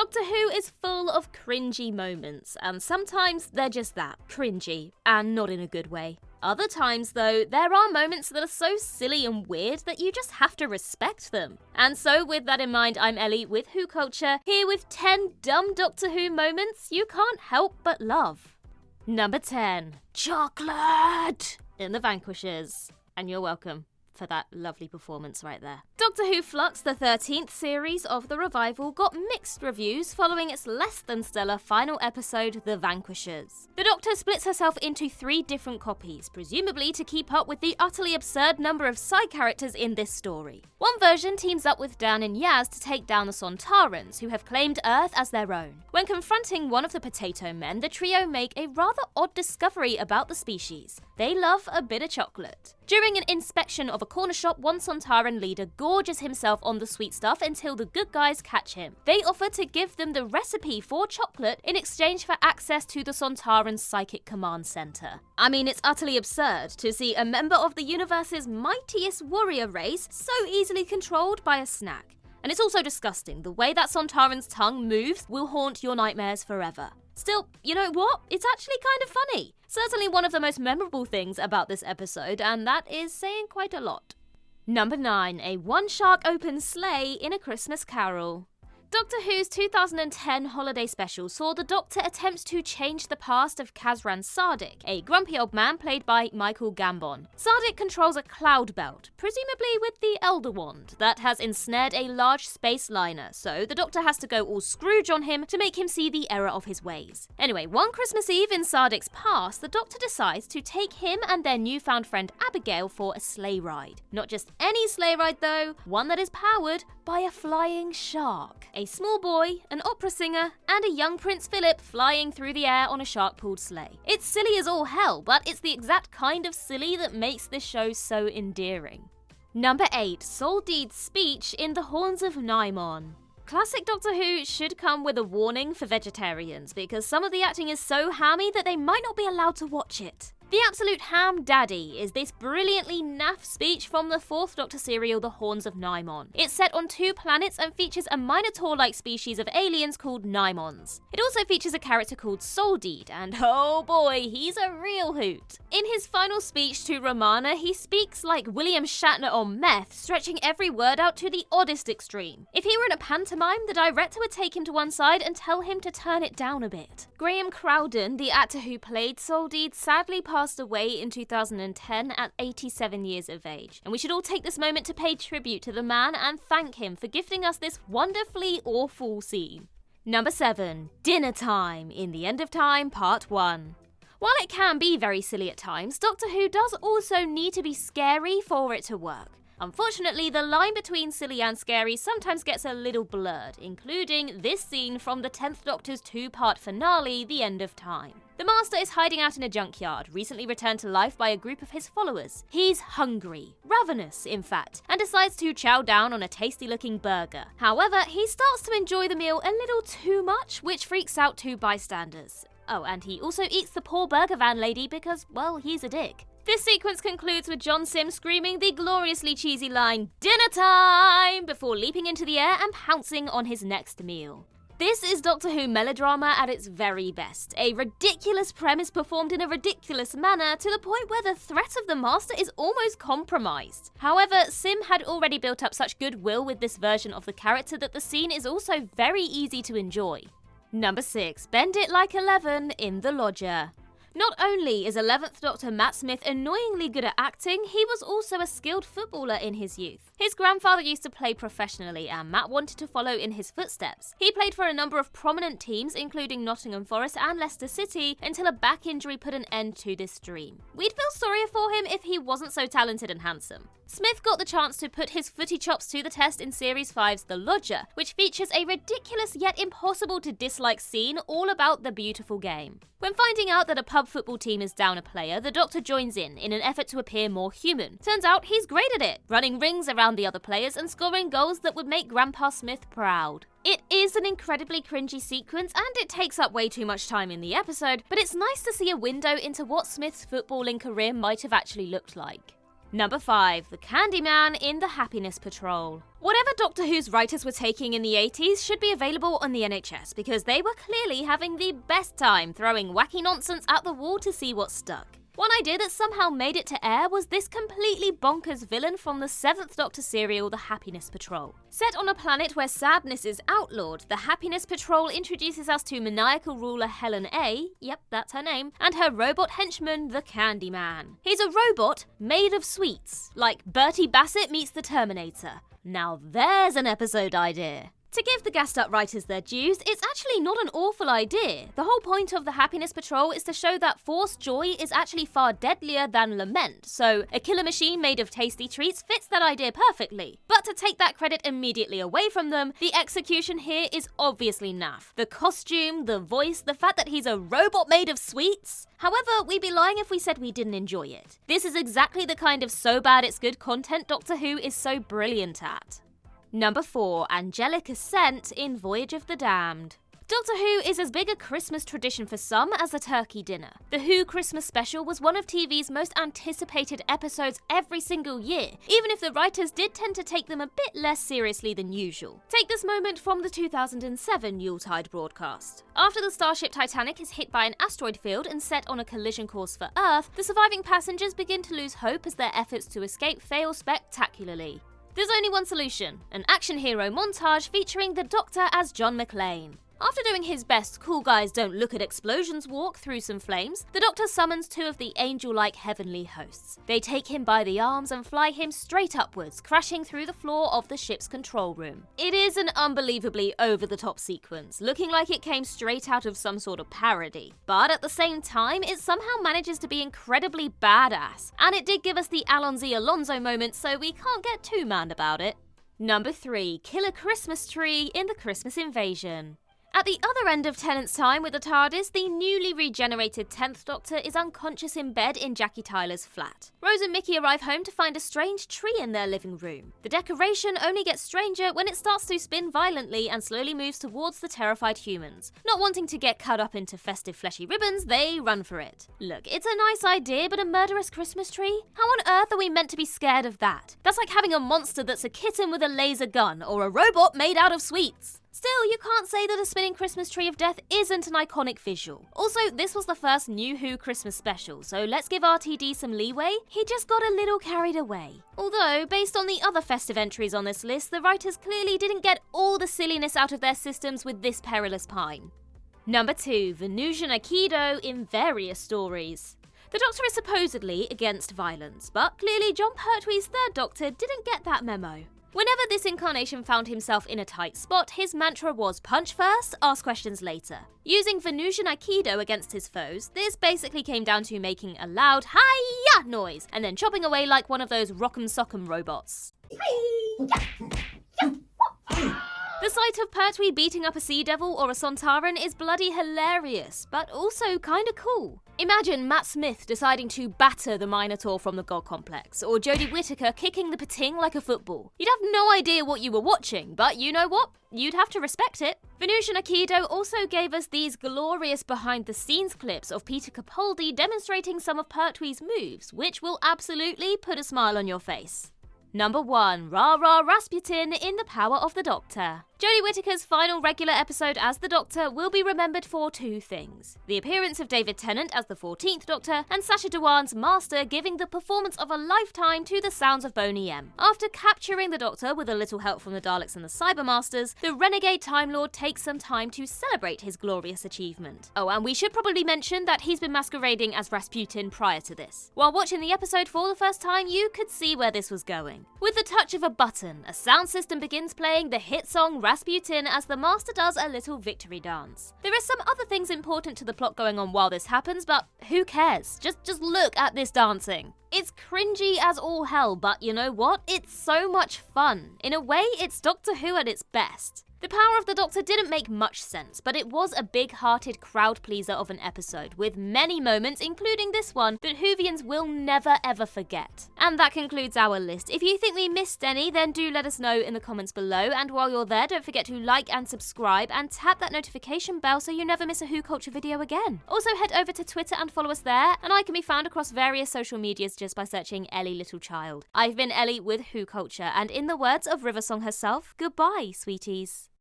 Doctor Who is full of cringy moments, and sometimes they're just that, cringy, and not in a good way. Other times, though, there are moments that are so silly and weird that you just have to respect them. And so, with that in mind, I'm Ellie with Who Culture, here with 10 dumb Doctor Who moments you can't help but love. Number 10. Chocolate! In The Vanquishers. And you're welcome for that lovely performance right there. Doctor Who Flux, the 13th series of the revival, got mixed reviews following its less-than-stellar final episode, The Vanquishers. The Doctor splits herself into 3 different copies, presumably to keep up with the utterly absurd number of side characters in this story. One version teams up with Dan and Yaz to take down the Sontarans, who have claimed Earth as their own. When confronting one of the Potato Men, the trio make a rather odd discovery about the species. They love a bit of chocolate. During an inspection of a corner shop, one Sontaran leader gorges himself on the sweet stuff until the good guys catch him. They offer to give them the recipe for chocolate in exchange for access to the Sontaran Psychic Command Center. I mean, it's utterly absurd to see a member of the universe's mightiest warrior race so easily controlled by a snack. And it's also disgusting. The way that Sontaran's tongue moves will haunt your nightmares forever. Still, you know what? It's actually kind of funny. Certainly one of the most memorable things about this episode, and that is saying quite a lot. Number 9. A one-shark open sleigh in A Christmas Carol. Doctor Who's 2010 holiday special saw the Doctor attempt to change the past of Kazran Sardik, a grumpy old man played by Michael Gambon. Sardik controls a cloud belt, presumably with the Elder Wand, that has ensnared a large space liner, so the Doctor has to go all Scrooge on him to make him see the error of his ways. Anyway, one Christmas Eve in Sardik's past, the Doctor decides to take him and their newfound friend Abigail for a sleigh ride. Not just any sleigh ride though, one that is powered by a flying shark. A small boy, an opera singer, and a young Prince Philip flying through the air on a shark-pulled sleigh. It's silly as all hell, but it's the exact kind of silly that makes this show so endearing. Number 8. SOLDEED'S speech in The Horns of Nimon. Classic Doctor Who should come with a warning for vegetarians, because some of the acting is so hammy that they might not be allowed to watch it. The absolute ham daddy is this brilliantly naff speech from the 4th Doctor serial The Horns of Nimon. It's set on 2 planets and features a Minotaur-like species of aliens called Nimons. It also features a character called Soldeed, and oh boy, he's a real hoot. In his final speech to Romana, he speaks like William Shatner on meth, stretching every word out to the oddest extreme. If he were in a pantomime, the director would take him to one side and tell him to turn it down a bit. Graham Crowden, the actor who played Soldeed, sadly passed away in 2010 at 87 years of age. And we should all take this moment to pay tribute to the man and thank him for gifting us this wonderfully awful scene. Number 7. Dinner Time in The End of Time Part 1. While it can be very silly at times, Doctor Who does also need to be scary for it to work. Unfortunately, the line between silly and scary sometimes gets a little blurred, including this scene from the 10th Doctor's 2-part finale, The End of Time. The Master is hiding out in a junkyard, recently returned to life by a group of his followers. He's hungry, ravenous in fact, and decides to chow down on a tasty-looking burger. However, he starts to enjoy the meal a little too much, which freaks out 2 bystanders. Oh, and he also eats the poor burger van lady because, well, he's a dick. This sequence concludes with John Sims screaming the gloriously cheesy line, "Dinner time!" before leaping into the air and pouncing on his next meal. This is Doctor Who melodrama at its very best. A ridiculous premise performed in a ridiculous manner to the point where the threat of the Master is almost compromised. However, Sim had already built up such goodwill with this version of the character that the scene is also very easy to enjoy. Number 6. Bend It Like 11 in The Lodger. Not only is 11th Doctor Matt Smith annoyingly good at acting, he was also a skilled footballer in his youth. His grandfather used to play professionally and Matt wanted to follow in his footsteps. He played for a number of prominent teams including Nottingham Forest and Leicester City until a back injury put an end to this dream. We'd feel sorrier for him if he wasn't so talented and handsome. Smith got the chance to put his footy chops to the test in Series 5's The Lodger, which features a ridiculous yet impossible to dislike scene all about the beautiful game. When finding out that a pub football team is down a player, the Doctor joins in an effort to appear more human. Turns out he's great at it, running rings around the other players and scoring goals that would make Grandpa Smith proud. It is an incredibly cringy sequence and it takes up way too much time in the episode, but it's nice to see a window into what Smith's footballing career might have actually looked like. Number 5. The Candyman in the Happiness Patrol. Whatever Doctor Who's writers were taking in the 80s should be available on the NHS because they were clearly having the best time throwing wacky nonsense at the wall to see what stuck. One idea that somehow made it to air was this completely bonkers villain from the 7th Doctor serial, The Happiness Patrol. Set on a planet where sadness is outlawed, The Happiness Patrol introduces us to maniacal ruler Helen A, yep, that's her name, and her robot henchman, the Candyman. He's a robot made of sweets, like Bertie Bassett meets the Terminator. Now there's an episode idea. To give the gassed-up writers their dues, it's actually not an awful idea. The whole point of the Happiness Patrol is to show that forced joy is actually far deadlier than lament, so a killer machine made of tasty treats fits that idea perfectly. But to take that credit immediately away from them, the execution here is obviously naff. The costume, the voice, the fact that he's a robot made of sweets. However, we'd be lying if we said we didn't enjoy it. This is exactly the kind of so bad it's good content Doctor Who is so brilliant at. Number 4. Angelic ASCENT in Voyage of the Damned. Doctor Who is as big a Christmas tradition for some as a turkey dinner. The Who Christmas special was one of TV's most anticipated episodes every single year, even if the writers did tend to take them a bit less seriously than usual. Take this moment from the 2007 Yuletide broadcast. After the starship Titanic is hit by an asteroid field and set on a collision course for Earth, the surviving passengers begin to lose hope as their efforts to escape fail spectacularly. There's only one solution, an action hero montage featuring the Doctor as John McClane. After doing his best cool guys don't look at explosions walk through some flames, the Doctor summons 2 of the angel-like heavenly hosts. They take him by the arms and fly him straight upwards, crashing through the floor of the ship's control room. It is an unbelievably over-the-top sequence, looking like it came straight out of some sort of parody. But at the same time, it somehow manages to be incredibly badass, and it did give us the Alonzi Alonso moment, so we can't get too mad about it. Number 3. Killer Christmas Tree in the Christmas Invasion. At the other end of Tennant's time with the TARDIS, the newly regenerated 10th Doctor is unconscious in bed in Jackie Tyler's flat. Rose and Mickey arrive home to find a strange tree in their living room. The decoration only gets stranger when it starts to spin violently and slowly moves towards the terrified humans. Not wanting to get cut up into festive fleshy ribbons, they run for it. Look, it's a nice idea, but a murderous Christmas tree? How on earth are we meant to be scared of that? That's like having a monster that's a kitten with a laser gun, or a robot made out of sweets. Still, you can't say that a spinning Christmas tree of death isn't an iconic visual. Also, this was the first New Who Christmas special, so let's give RTD some leeway. He just got a little carried away. Although, based on the other festive entries on this list, the writers clearly didn't get all the silliness out of their systems with this perilous pine. Number 2. Venusian AIKIDO in various stories. The Doctor is supposedly against violence, but clearly John Pertwee's 3rd Doctor didn't get that memo. Whenever this incarnation found himself in a tight spot, his mantra was punch first, ask questions later. Using Venusian AIKIDO against his foes, this basically came down to making a loud hi-ya noise and then chopping away like one of those rock'em sock'em robots. The sight of Pertwee beating up a Sea Devil or a Sontaran is bloody hilarious, but also kinda cool. Imagine Matt Smith deciding to batter the Minotaur from the God Complex, or Jodie Whittaker kicking the Pating like a football. You'd have no idea what you were watching, but you know what? You'd have to respect it. Venusian AIKIDO also gave us these glorious behind-the-scenes clips of Peter Capaldi demonstrating some of Pertwee's moves, which will absolutely put a smile on your face. Number 1. Rah Rah Rasputin in The Power of the Doctor. Jodie Whittaker's final regular episode as the Doctor will be remembered for 2 things. The appearance of David Tennant as the 14th Doctor, and Sacha Dhawan's master giving the performance of a lifetime to the sounds of Boney M. After capturing the Doctor with a little help from the Daleks and the Cybermasters, the renegade Time Lord takes some time to celebrate his glorious achievement. Oh, and we should probably mention that he's been masquerading as Rasputin prior to this. While watching the episode for the first time, you could see where this was going. With the touch of a button, a sound system begins playing the hit song Rasputin as the Master does a little victory dance. There are some other things important to the plot going on while this happens, but who cares? Just look at this dancing. It's cringy as all hell, but you know what? It's so much fun. In a way, it's Doctor Who at its best. The Power of the Doctor didn't make much sense, but it was a big-hearted crowd pleaser of an episode, with many moments, including this one, that Whovians will never ever forget. And that concludes our list. If you think we missed any, then do let us know in the comments below, and while you're there, don't forget to like and subscribe, and tap that notification bell so you never miss a Who Culture video again. Also head over to Twitter and follow us there, and I can be found across various social medias just by searching Ellie Little Child. I've been Ellie with Who Culture, and in the words of Riversong herself, goodbye, sweeties.